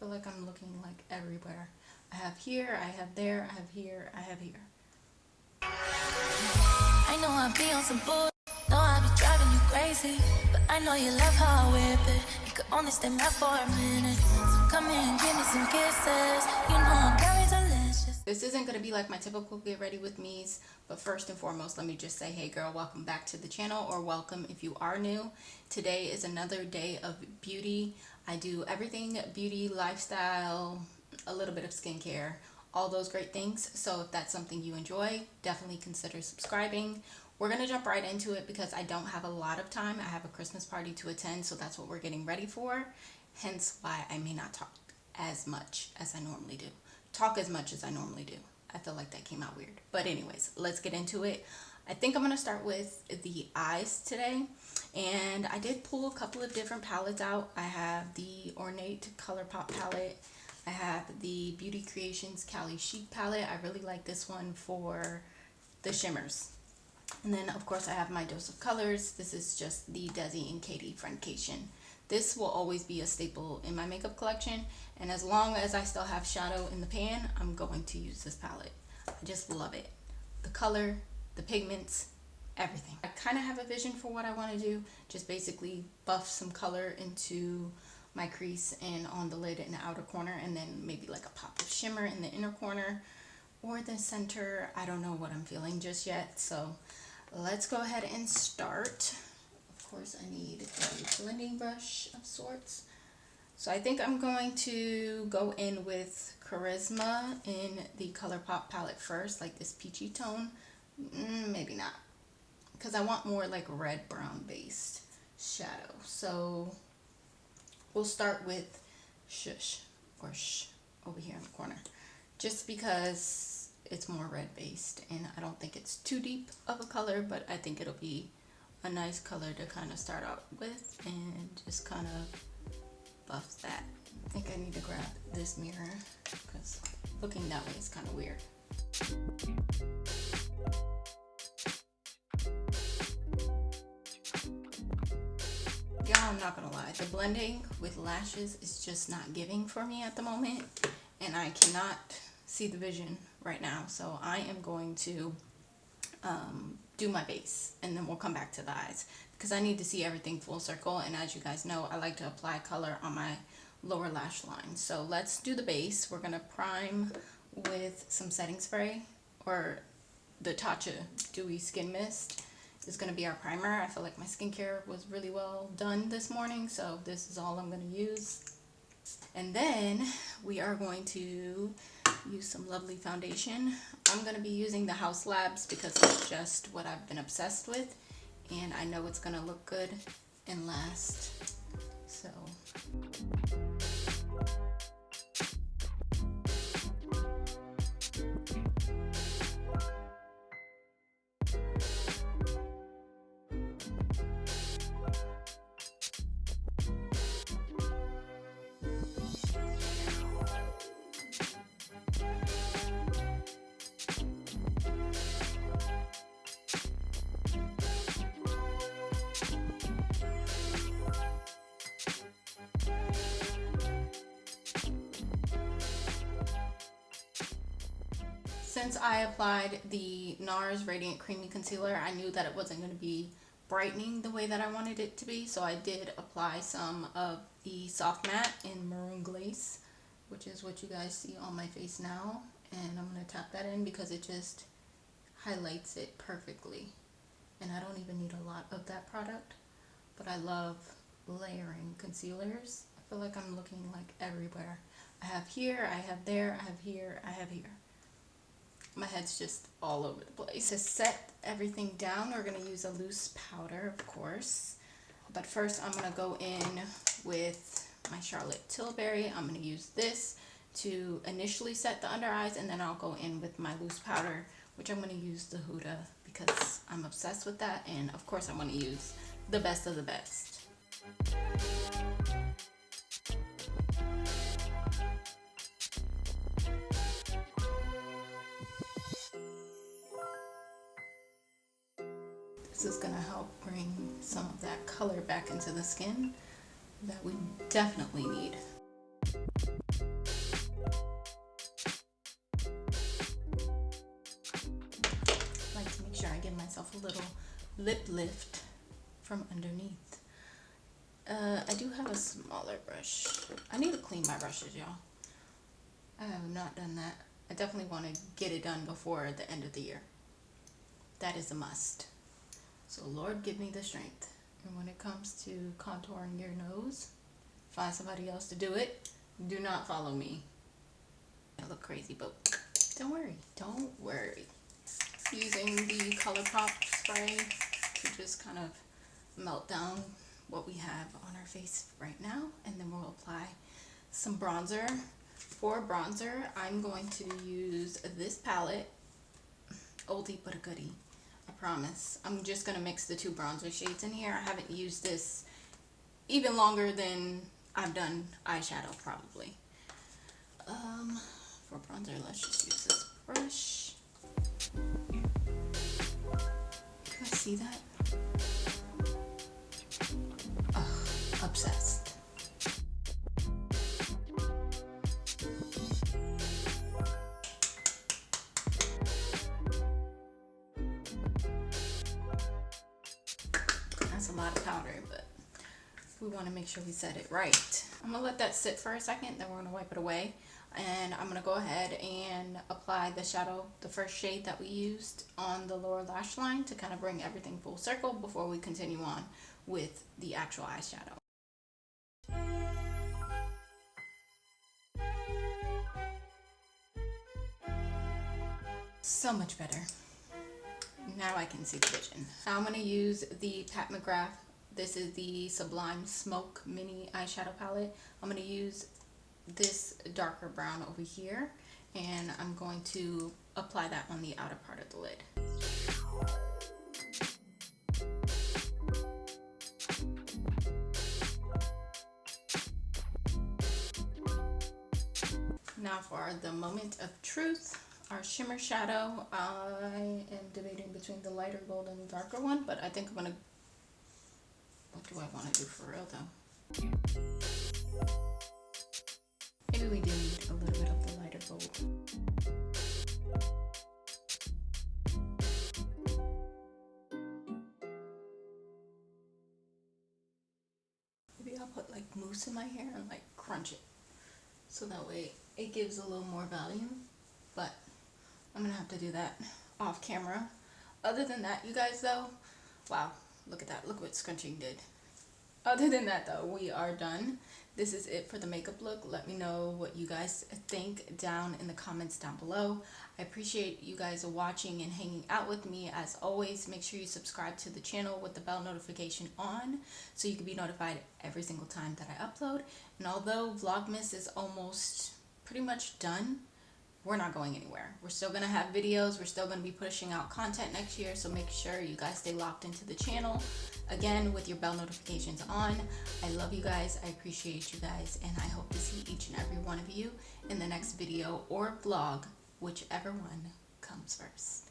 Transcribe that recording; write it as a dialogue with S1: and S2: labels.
S1: feel like I'm looking like everywhere. I have here, I have there, I have here, I have here.
S2: I know I be on some bull, know I be driving you crazy, but I know you love how I whip it. You could only stay mad for a minute, so come here and give me some kisses. You know I'm very delicious.
S1: This isn't going to be like my typical get ready with me's, but first and foremost, let me just say, hey girl, welcome back to the channel, or welcome if you are new. Today is another day of beauty. I do everything beauty, lifestyle, a little bit of skincare, all those great things. So if that's something you enjoy, definitely consider subscribing. We're going to jump right into it because I don't have a lot of time. I have a Christmas party to attend, so that's what we're getting ready for. Hence why I may not talk as much as I normally do. I feel like that came out weird. But anyways, let's get into it. I think I'm going to start with the eyes today. And I did pull a couple of different palettes out. I have the Ornate ColourPop palette. I have the Beauty Creations Cali Chic palette. I really like this one for the shimmers. And then of course I have my Dose of Colors. This is just the Desi and Katie Friendcation. This will always be a staple in my makeup collection, and as long as I still have shadow in the pan, I'm going to use this palette. I just love it. The color, the pigments, everything. I kind of have a vision for what I want to do. Just basically buff some color into my crease and on the lid in the outer corner, and then maybe like a pop of shimmer in the inner corner or the center. I don't know what I'm feeling just yet, so let's go ahead and start. Of course, I need a blending brush of sorts. So I think I'm going to go in with Charisma in the ColourPop palette first, like this peachy tone. Maybe not, because I want more like red brown based shadow. So we'll start with Shush or Shh over here in the corner, just because it's more red based and I don't think it's too deep of a color, but I think it'll be a nice color to kind of start out with and just kind of buff that. I think I need to grab this mirror because looking that way is kind of weird. Y'all, I'm not gonna lie, the blending with lashes is just not giving for me at the moment, and I cannot see the vision right now, so I am going to do my base and then we'll come back to the eyes because I need to see everything full circle, and as you guys know, I like to apply color on my lower lash line. So let's do the base. We're gonna prime with some setting spray, or the Tatcha Dewy Skin Mist is gonna be our primer. I feel like my skincare was really well done this morning, so this is all I'm gonna use. And then we are going to use some lovely foundation. I'm going to be using the HAUS Labs because it's just what I've been obsessed with, and I know it's going to look good and last. So since I applied the NARS Radiant Creamy Concealer, I knew that it wasn't going to be brightening the way that I wanted it to be, so I did apply some of the Soft Matte in Maroon Glace, which is what you guys see on my face now, and I'm going to tap that in because it just highlights it perfectly, and I don't even need a lot of that product, but I love layering concealers. I feel like I'm looking like everywhere. I have here, I have there, I have here, I have here. My head's just all over the place. To set everything down, we're going to use a loose powder, of course. But first, I'm going to go in with my Charlotte Tilbury. I'm going to use this to initially set the under eyes, and then I'll go in with my loose powder, which I'm going to use the Huda because I'm obsessed with that. And of course, I'm going to use the best of the best. This is going to help bring some of that color back into the skin that we definitely need. myself a little lip lift from underneath. I do have a smaller brush. I need to clean my brushes, y'all. I have not done that. I definitely want to get it done before the end of the year. That is a must. So Lord, give me the strength. And when it comes to contouring your nose, find somebody else to do it. Do not follow me. I look crazy, but don't worry. Don't worry. Using the ColourPop spray to just kind of melt down what we have on our face right now, and then we'll apply some bronzer. For bronzer, I'm going to use this palette, oldie but a goodie, I promise. I'm just gonna mix the two bronzer shades in here. I haven't used this even longer than I've done eyeshadow, probably. For bronzer, let's just use this brush. You guys see that? Ugh, obsessed. That's a lot of powder, but we want to make sure we set it right. I'm gonna let that sit for a second, then we're gonna wipe it away. And I'm gonna go ahead and apply the shadow, the first shade that we used on the lower lash line, to kind of bring everything full circle before we continue on with the actual eyeshadow. So much better. Now I can see the vision. Now I'm gonna use the Pat McGrath. This is the Sublime Smoke Mini Eyeshadow Palette. I'm gonna use this darker brown over here, and I'm going to apply that on the outer part of the lid. Now for the moment of truth, our shimmer shadow. I am debating between the lighter gold and the darker one, but I think I'm gonna, what do I want to do for real though? Maybe we do need a little bit of the lighter gold. Maybe I'll put like mousse in my hair and like crunch it, so that way it gives a little more volume, but I'm gonna have to do that off camera. Other than that, you guys though, wow, look at that, look what scrunching did. Other than that though, we are done. This is it for the makeup look. Let me know what you guys think down in the comments down below. I appreciate you guys watching and hanging out with me. As always, make sure you subscribe to the channel with the bell notification on, so you can be notified every single time that I upload. And although Vlogmas is almost pretty much done, we're not going anywhere. We're still gonna have videos. We're still gonna be pushing out content next year, so make sure you guys stay locked into the channel, again, with your bell notifications on. I love you guys. I appreciate you guys, and I hope to see each and every one of you in the next video or vlog, whichever one comes first.